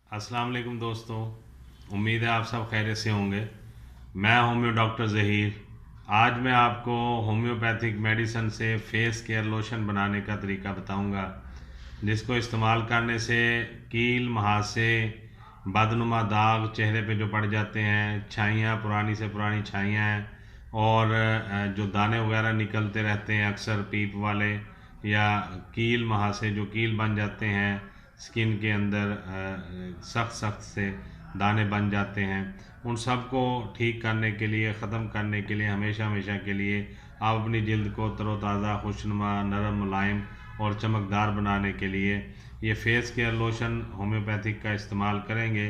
अस्सलाम वालेकुम दोस्तों। उम्मीद है आप सब खैरियत से होंगे। मैं होम्यो डॉक्टर ज़हीर। आज मैं आपको होम्योपैथिक मेडिसिन से फेस केयर लोशन बनाने का तरीका बताऊंगा, जिसको इस्तेमाल करने से कील, मुहासे, बदनुमा दाग चेहरे पे जो पड़ जाते हैं, छाइयाँ, पुरानी से पुरानी छाइयाँ हैं, और जो दाने वगैरह निकलते रहते हैं अक्सर पीप वाले, या कील मुहासे जो कील बन जाते हैं स्किन के अंदर, सख्त सख्त से दाने बन जाते हैं, उन सब को ठीक करने के लिए, ख़त्म करने के लिए, हमेशा हमेशा के लिए आप अपनी जल्द को तरोताज़ा, खुशनुमा, नरम, मुलायम और चमकदार बनाने के लिए ये फेस केयर लोशन होम्योपैथिक का इस्तेमाल करेंगे।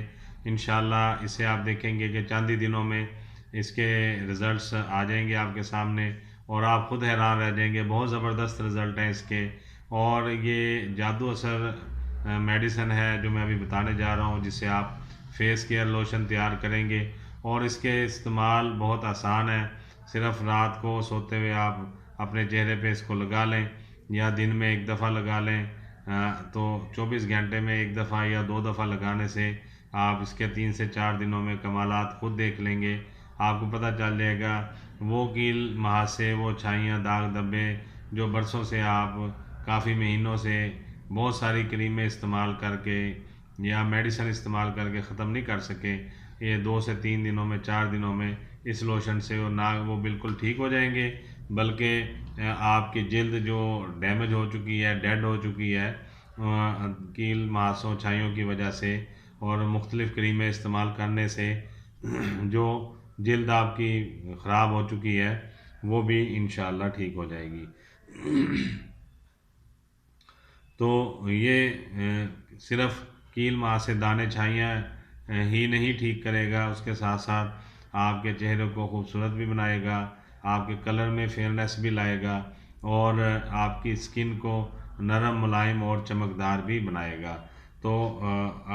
इंशाल्लाह इसे आप देखेंगे कि चंद ही दिनों में इसके रिज़ल्ट्स आ जाएंगे आपके सामने, और आप खुद हैरान रह जाएंगे। बहुत ज़बरदस्त रिज़ल्ट हैं इसके। और ये जादू असर मेडिसिन है जो मैं अभी बताने जा रहा हूँ, जिससे आप फेस केयर लोशन तैयार करेंगे। और इसके इस्तेमाल बहुत आसान है। सिर्फ रात को सोते हुए आप अपने चेहरे पे इसको लगा लें, या दिन में एक दफ़ा लगा लें। तो 24 घंटे में एक दफ़ा या 2 दफ़ा लगाने से आप इसके 3 से 4 दिनों में कमालात खुद देख लेंगे। आपको पता चल जाएगा वो कील, मुहासे, वो छाइयाँ, दाग धब्बे जो बरसों से आप, काफ़ी महीनों से बहुत सारी क्रीमें इस्तेमाल करके या मेडिसिन इस्तेमाल करके ख़त्म नहीं कर सके, ये 2 से 3 दिनों में, 4 दिनों में इस लोशन से वो ना वो बिल्कुल ठीक हो जाएंगे, बल्कि आपकी जल्द जो डैमेज हो चुकी है, डेड हो चुकी है कील, मांसों, छाइयों की वजह से और मुख्तलिफ़ क्रीमें इस्तेमाल करने से जो जल्द आपकी ख़राब हो चुकी है, वो भी इंशाल्लाह ठीक हो जाएगी। तो ये सिर्फ कील, मुहासे, दाने, छाइयाँ ही नहीं ठीक करेगा, उसके साथ साथ आपके चेहरे को खूबसूरत भी बनाएगा, आपके कलर में फेयरनेस भी लाएगा, और आपकी स्किन को नरम, मुलायम और चमकदार भी बनाएगा। तो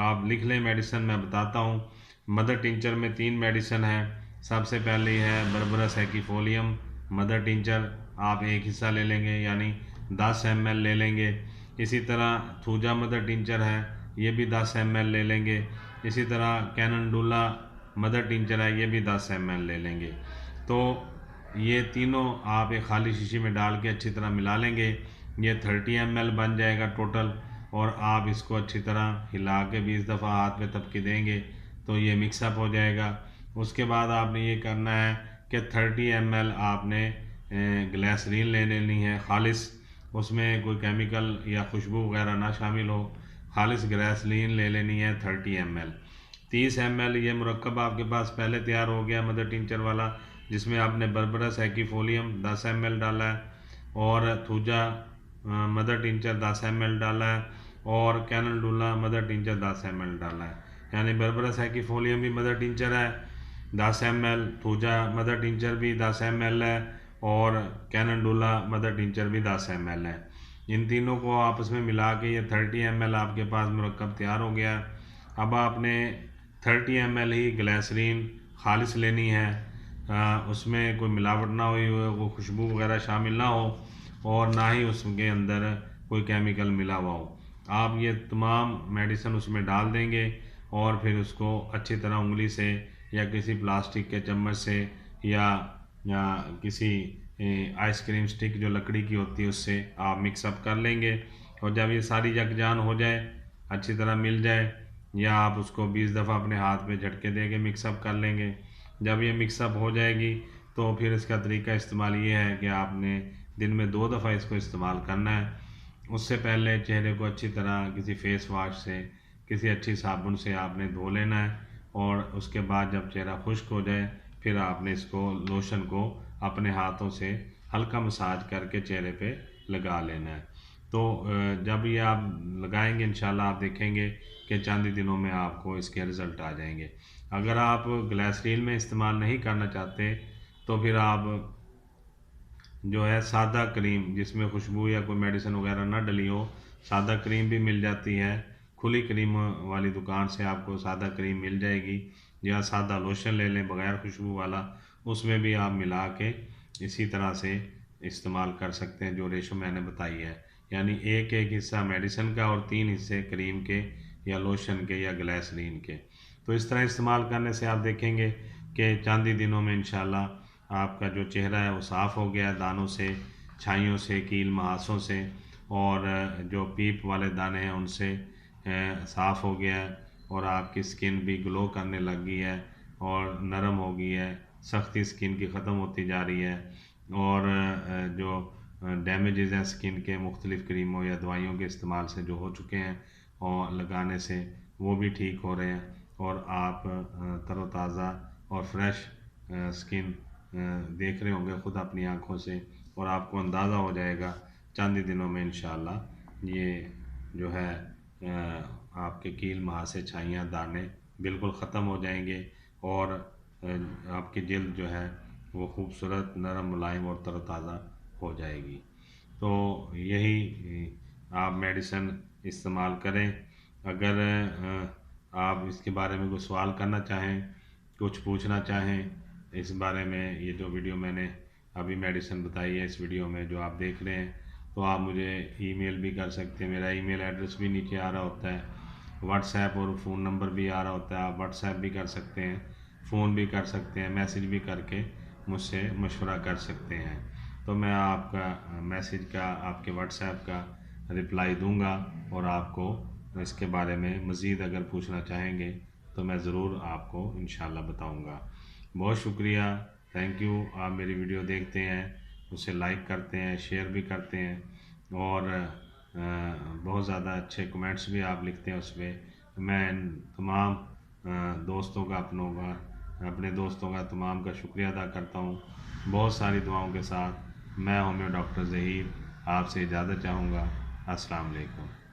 आप लिख लें मेडिसिन, मैं बताता हूँ। मदर टिंचर में 3 मेडिसिन है। सबसे पहली है बर्बरस एक्फोलियम मदर टिंचर, आप एक हिस्सा ले लेंगे, यानी 10 ml ले लेंगे। इसी तरह थूजा मदर टिंचर है, ये भी 10 ml ले लेंगे। इसी तरह कैननडुला मदर टिंचर है, ये भी 10 ml ले लेंगे। तो ये तीनों आप एक खाली शीशी में डाल के अच्छी तरह मिला लेंगे। ये 30 ml बन जाएगा टोटल, और आप इसको अच्छी तरह हिला के 20 दफ़ा हाथ में तबकी देंगे तो ये मिक्सअप हो जाएगा। उसके बाद आपने ये करना है कि 30 ml आपने ग्लिसरीन ले लेनी है खालिस, उसमें कोई केमिकल या खुशबू वगैरह ना शामिल हो, खालिस ग्लिसरीन ले लेनी है 30 ml। 30 ml ये मुरक्कब आपके पास पहले तैयार हो गया मदर टिंचर वाला, जिसमें आपने बर्बरस एक्फोलियम 10 ml डाला है, और थूजा मदर टिंचर 10 ml डाला है, और कैनलडुला मदर टिंचर 10 ml डाला है। यानी बर्बरस एक्फोलियम भी मदर टिंचर है 10 ml, थूजा मदर टिंचर भी 10 ml है, और कैननडुला मदर टिंचर भी 10 ml है। इन तीनों को आपस में मिला के ये 30 ml आपके पास मुरक्कब तैयार हो गया। अब आपने 30 ml ही ग्लिसरीन खालिस लेनी है, उसमें कोई मिलावट ना हुई हो, कोई खुशबू वगैरह शामिल ना हो, और ना ही उसके अंदर कोई केमिकल मिला हुआ हो। आप ये तमाम मेडिसिन उसमें डाल देंगे, और फिर उसको अच्छी तरह उंगली से या किसी प्लास्टिक के चम्मच से, या किसी आइसक्रीम स्टिक जो लकड़ी की होती है उससे आप मिक्सअप कर लेंगे। और जब ये सारी यकजान हो जाए, अच्छी तरह मिल जाए, या आप उसको 20 दफ़ा अपने हाथ में झटके दे के मिक्सअप कर लेंगे। जब ये मिक्सअप हो जाएगी तो फिर इसका तरीका इस्तेमाल ये है कि आपने दिन में 2 दफ़ा इसको इस्तेमाल करना है। उससे पहले चेहरे को अच्छी तरह किसी फेस वाश से, किसी अच्छी साबुन से आपने धो लेना है, और उसके बाद जब चेहरा खुश्क हो जाए, फिर आपने इसको लोशन को अपने हाथों से हल्का मसाज करके चेहरे पे लगा लेना है। तो जब ये आप लगाएंगे इंशाल्लाह आप देखेंगे कि चंद ही दिनों में आपको इसके रिज़ल्ट आ जाएंगे। अगर आप ग्लिसरीन में इस्तेमाल नहीं करना चाहते तो फिर आप जो है सादा क्रीम, जिसमें खुशबू या कोई मेडिसिन वगैरह ना डली हो, सादा क्रीम भी मिल जाती है। खुली क्रीम वाली दुकान से आपको सादा क्रीम मिल जाएगी, या सादा लोशन ले लें बग़ैर खुशबू वाला, उसमें भी आप मिला के इसी तरह से इस्तेमाल कर सकते हैं जो रेशो मैंने बताई है। यानी एक एक हिस्सा मेडिसिन का और 3 हिस्से क्रीम के या लोशन के या ग्लिसरीन के। तो इस तरह इस्तेमाल करने से आप देखेंगे कि चंद ही दिनों में इंशाल्लाह आपका जो चेहरा है वो साफ़ हो गया है, दानों से, छाइयों से, कील मुहासों से, और जो पीप वाले दाने हैं उनसे साफ़ हो गया है, और आपकी स्किन भी ग्लो करने लग गई है और नरम हो गई है, सख्ती स्किन की ख़त्म होती जा रही है, और जो डैमेजेस हैं स्किन के मुख्तलिफ़ क्रीमों या दवाइयों के इस्तेमाल से जो हो चुके हैं और लगाने से वो भी ठीक हो रहे हैं, और आप तरोताज़ा और फ्रेश स्किन देख रहे होंगे ख़ुद अपनी आँखों से, और आपको अंदाज़ा हो जाएगा चंद ही दिनों में इंशाल्लाह ये जो है आपके कील मुहासे, छाइयाँ, दाने बिल्कुल ख़त्म हो जाएंगे, और आपकी जिल्द जो है वो खूबसूरत, नरम, मुलायम और तरोताज़ा हो जाएगी। तो यही आप मेडिसिन इस्तेमाल करें। अगर आप इसके बारे में कोई सवाल करना चाहें, कुछ पूछना चाहें इस बारे में, ये जो वीडियो मैंने अभी मेडिसिन बताई है इस वीडियो में जो आप देख रहे हैं, तो आप मुझे ईमेल भी कर सकते हैं। मेरा ईमेल एड्रेस भी नीचे आ रहा होता है, व्हाट्सएप और फ़ोन नंबर भी आ रहा होता है। आप व्हाट्सएप भी कर सकते हैं, फ़ोन भी कर सकते हैं, मैसेज भी करके मुझसे मशवरा कर सकते हैं। तो मैं आपका मैसेज का, आपके व्हाट्सएप का रिप्लाई दूंगा, और आपको इसके बारे में मज़ीद अगर पूछना चाहेंगे तो मैं ज़रूर आपको इंशाल्लाह बताऊंगा। बहुत शुक्रिया, थैंक यू। आप मेरी वीडियो देखते हैं, उसे लाइक करते हैं, शेयर भी करते हैं, और बहुत ज़्यादा अच्छे कमेंट्स भी आप लिखते हैं उस पर। मैं तमाम दोस्तों का, अपने दोस्तों का, तमाम का शुक्रिया अदा करता हूँ। बहुत सारी दुआओं के साथ मैं होम्यो डॉक्टर ज़हीर आपसे इजाज़त चाहूँगा। अस्सलाम वालेकुम।